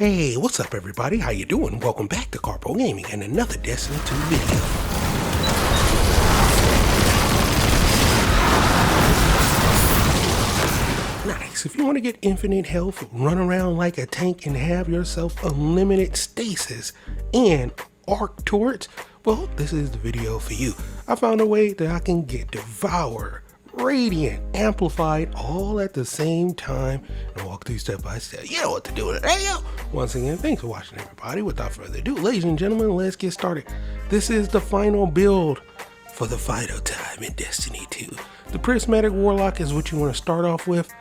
Hey, what's up everybody? How you doing? Welcome back to Karpo Gaming and another Destiny 2 video. Nice. If you want to get infinite health, run around like a tank and have yourself unlimited stasis and arc turrets, well, this is the video for you. I found a way that I can get Devour, Radiant, Amplified all at the same time and walk through step by step. You know what to do with it. Once again, thanks for watching everybody. Without further ado, ladies and gentlemen, let's get started. This is the final build for the final time in Destiny 2. The Prismatic Warlock is what you want to start off with,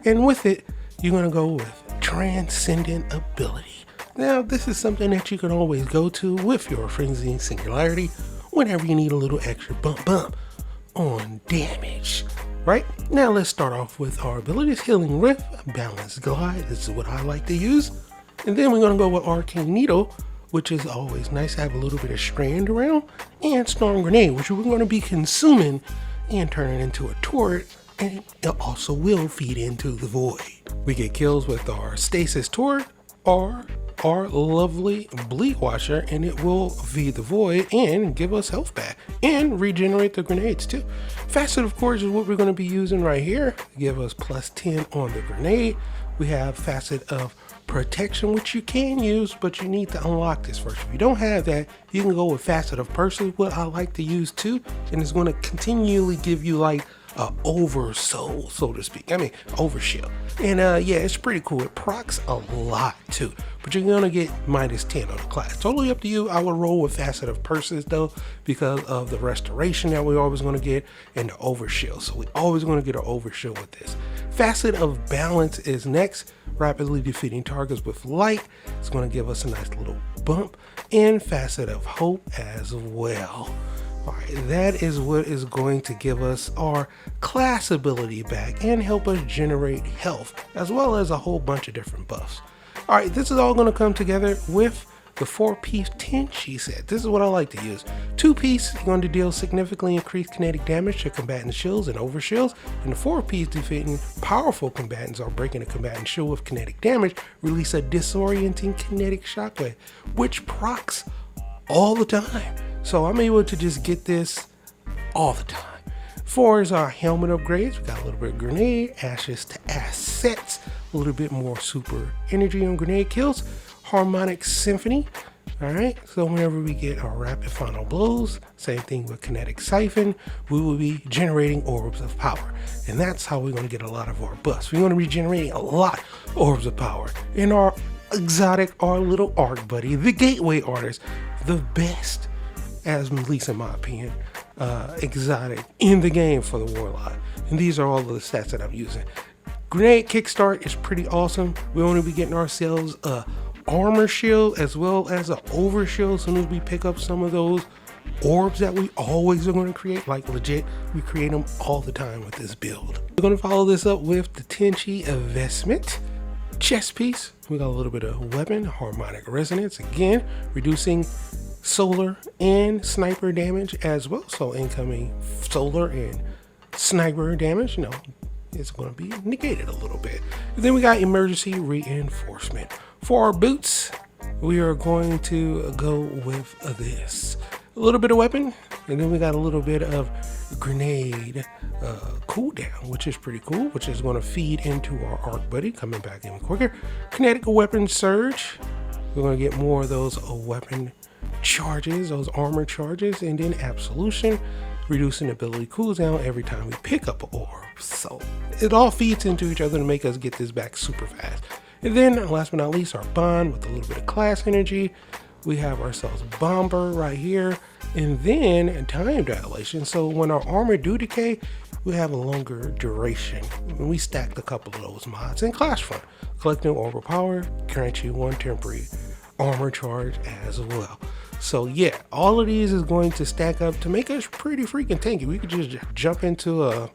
and with it, you're going to go with Transcendent Ability. Now, this is something that you can always go to with your Frenzy Singularity whenever you need a little extra bump on damage. Right now, let's start off with our abilities: Healing Rift, Balanced Glide. This is what I like to use. And then we're going to go with Arcane Needle, which is always nice to have a little bit of strand around, and Storm Grenade, which we're going to be consuming and turning into a turret, and it also will feed into the void. We get kills with our Stasis Turret or our lovely Bleak Washer, and it will feed the void and give us health back and regenerate the grenades too. Facet, of course, is what we're going to be using right here. Give us +10 on the grenade. We have Facet of Protection, which you can use, but you need to unlock this first. If you don't have that, you can go with Facet of Pursuit, what I like to use too, and it's going to continually give you like oversoul, so to speak. I mean, overshield. And yeah, it's pretty cool. It procs a lot too, but you're gonna get -10 on the class. Totally up to you. I would roll with Facet of Purses though, because of the restoration that we're always gonna get and the overshield. So we always gonna get an overshield with this. Facet of Balance is next. Rapidly defeating targets with light. It's gonna give us a nice little bump, and Facet of Hope as well. Alright, that is what is going to give us our class ability back and help us generate health, as well as a whole bunch of different buffs. Alright, this is all going to come together with the 4-piece Tenchi set. This is what I like to use. 2-piece, you're going to deal significantly increased kinetic damage to combatant shields and overshields, and the 4-piece, defeating powerful combatants or breaking a combatant shield with kinetic damage, release a disorienting kinetic shockwave, which procs all the time. So I'm able to just get this all the time. 4 is our helmet upgrades. We got a little bit of grenade, ashes to assets, a little bit more super energy on grenade kills, harmonic symphony. All right, so whenever we get our rapid final blows, same thing with kinetic siphon, we will be generating orbs of power. And that's how we're going to get a lot of our buffs. We're going to be generating a lot of orbs of power. In our exotic, our little arc buddy, the gateway artist, the best, as at least in my opinion, exotic in the game for the Warlord. And these are all of the stats that I'm using. Grenade Kickstart is pretty awesome. We're only be getting ourselves a armor shield as well as an overshield as soon as we pick up some of those orbs that we always are going to create. Like legit, we create them all the time with this build. We're going to follow this up with the Tenchi Investment chest piece. We got a little bit of weapon, harmonic resonance, again reducing solar and sniper damage as well. So incoming solar and sniper damage, you know, it's going to be negated a little bit. And then we got emergency reinforcement. For our boots, we are going to go with this. A little bit of weapon, and then we got a little bit of grenade cooldown, which is pretty cool, which is going to feed into our arc buddy, coming back even quicker. Kinetic weapon surge. We're going to get more of those weapon charges, those armor charges, and then absolution, reducing ability cooldown every time we pick up an orb. So it all feeds into each other to make us get this back super fast. And then last but not least, our bond with a little bit of class energy. We have ourselves Bomber right here, and then time dilation. So when our armor do decay, we have a longer duration. And we stacked a couple of those mods. And Clash Front, collecting orbital power grants you 1 temporary armor charge as well. So yeah, all of these is going to stack up to make us pretty freaking tanky. We could just jump into a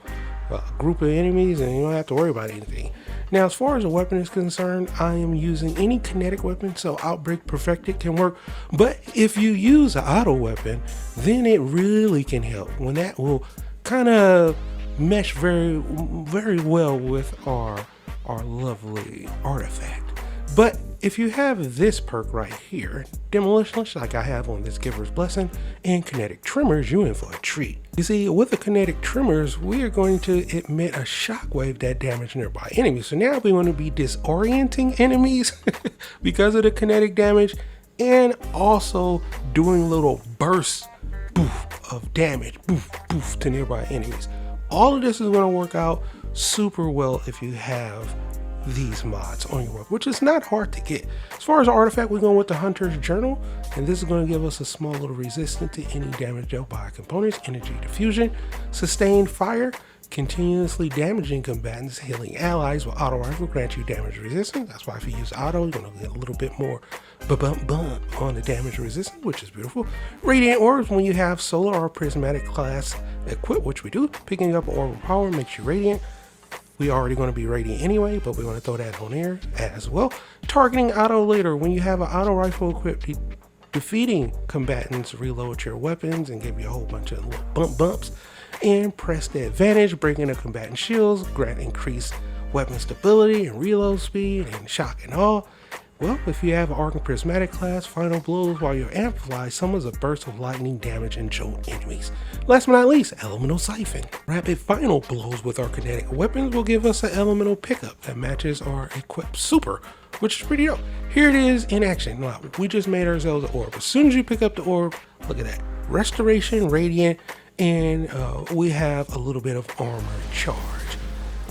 group of enemies and you don't have to worry about anything. Now, as far as a weapon is concerned, I am using any kinetic weapon, so Outbreak Perfected can work. But if you use an auto weapon, then it really can help. When that will kind of mesh very well with our lovely artifact. But if you have this perk right here, Demolitionist, like I have on this Giver's Blessing, and Kinetic Tremors, you're in for a treat. You see, with the Kinetic Tremors, we are going to emit a shockwave that damages nearby enemies. So now we want to be disorienting enemies because of the kinetic damage, and also doing little bursts of damage to nearby enemies. All of this is going to work out super well if you have these mods on your weapon, which is not hard to get. As far as artifact, we're going with the Hunter's Journal, and this is going to give us a small little resistance to any damage dealt by components, energy diffusion, sustained fire, continuously damaging combatants, healing allies with auto rifle grant you damage resistance. That's why if you use auto, you're going to get a little bit more bump on the damage resistance, which is beautiful. Radiant orbs, when you have solar or prismatic class equipped, which we do, picking up orb of power makes you radiant. We already going to be radiant anyway, but we're going to throw that on there as well. Targeting auto later, when you have an auto rifle equipped, defeating combatants reload your weapons and give you a whole bunch of little bumps. And press the advantage, breaking the combatant shields, grant increased weapon stability and reload speed and shock and all. Well, if you have an Arc and Prismatic class, final blows while you're amplified summons a burst of lightning damage and jolt enemies. Last but not least, Elemental Siphon. Rapid final blows with our kinetic weapons will give us an elemental pickup that matches our equipped super, which is pretty dope. Here it is in action. Now, we just made ourselves an orb. As soon as you pick up the orb, look at that. Restoration, Radiant, and we have a little bit of armor charge.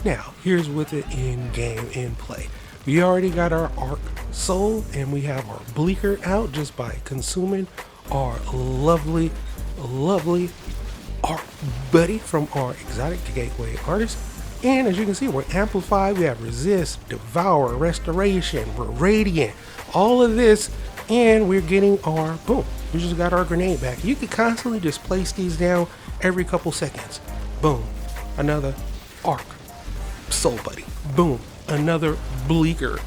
Now, here's with it in game, in play. We already got our Arc sold, and we have our Bleaker out just by consuming our lovely Arc buddy from our exotic gateway artist. And as you can see, we're amplified. We have resist, devour, restoration, we're radiant, all of this, and we're getting our boom. We just got our grenade back. You can constantly just place these down every couple seconds. Boom, another Arc soul buddy. Boom, another Bleaker.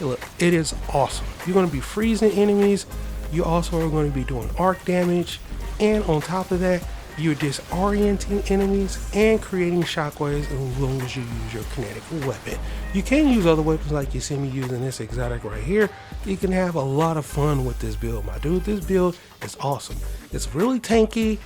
Look, it is awesome. You're going to be freezing enemies. You also are going to be doing arc damage, and on top of that, you're disorienting enemies and creating shockwaves as long as you use your kinetic weapon. You can use other weapons like you see me using this exotic right here. You can have a lot of fun with this build, my dude. This build is awesome. It's really tanky.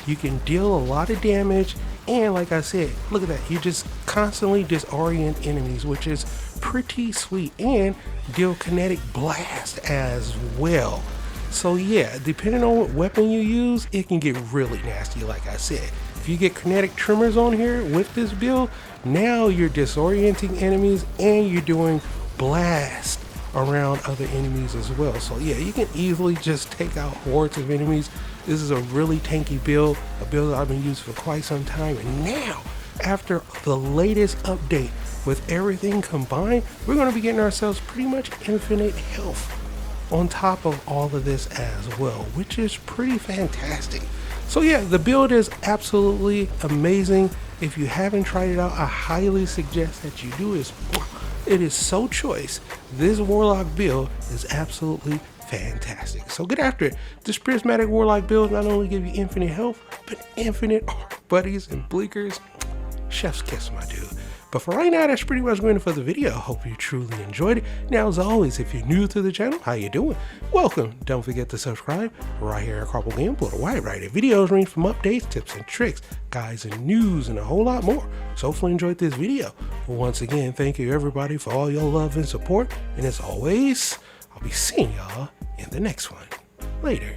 You can deal a lot of damage, and like I said, look at that. You just constantly disorient enemies, which is pretty sweet, and deal kinetic blast as well. So yeah, depending on what weapon you use, it can get really nasty. Like I said, if you get kinetic tremors on here with this build, now you're disorienting enemies and you're doing blast around other enemies as well. So yeah, you can easily just take out hordes of enemies. This is a really tanky build, a build that I've been using for quite some time, and now after the latest update with everything combined, we're going to be getting ourselves pretty much infinite health on top of all of this as well, which is pretty fantastic. So yeah, the build is absolutely amazing. If you haven't tried it out, I highly suggest that you do. It is so choice. This Warlock build is absolutely fantastic. So get after it. This Prismatic Warlock build not only give you infinite health, but infinite arc buddies and bleakers. Chef's kiss, my dude. But for right now, that's pretty much going for the video. Hope you truly enjoyed it. Now, as always, if you're new to the channel, how you doing? Welcome. Don't forget to subscribe right here at Karpo Gaming. Pull the wide right. Videos range from updates, tips and tricks, guides and news, and a whole lot more. So hopefully you enjoyed this video. Once again, thank you everybody for all your love and support. And as always, I'll be seeing y'all in the next one. Later.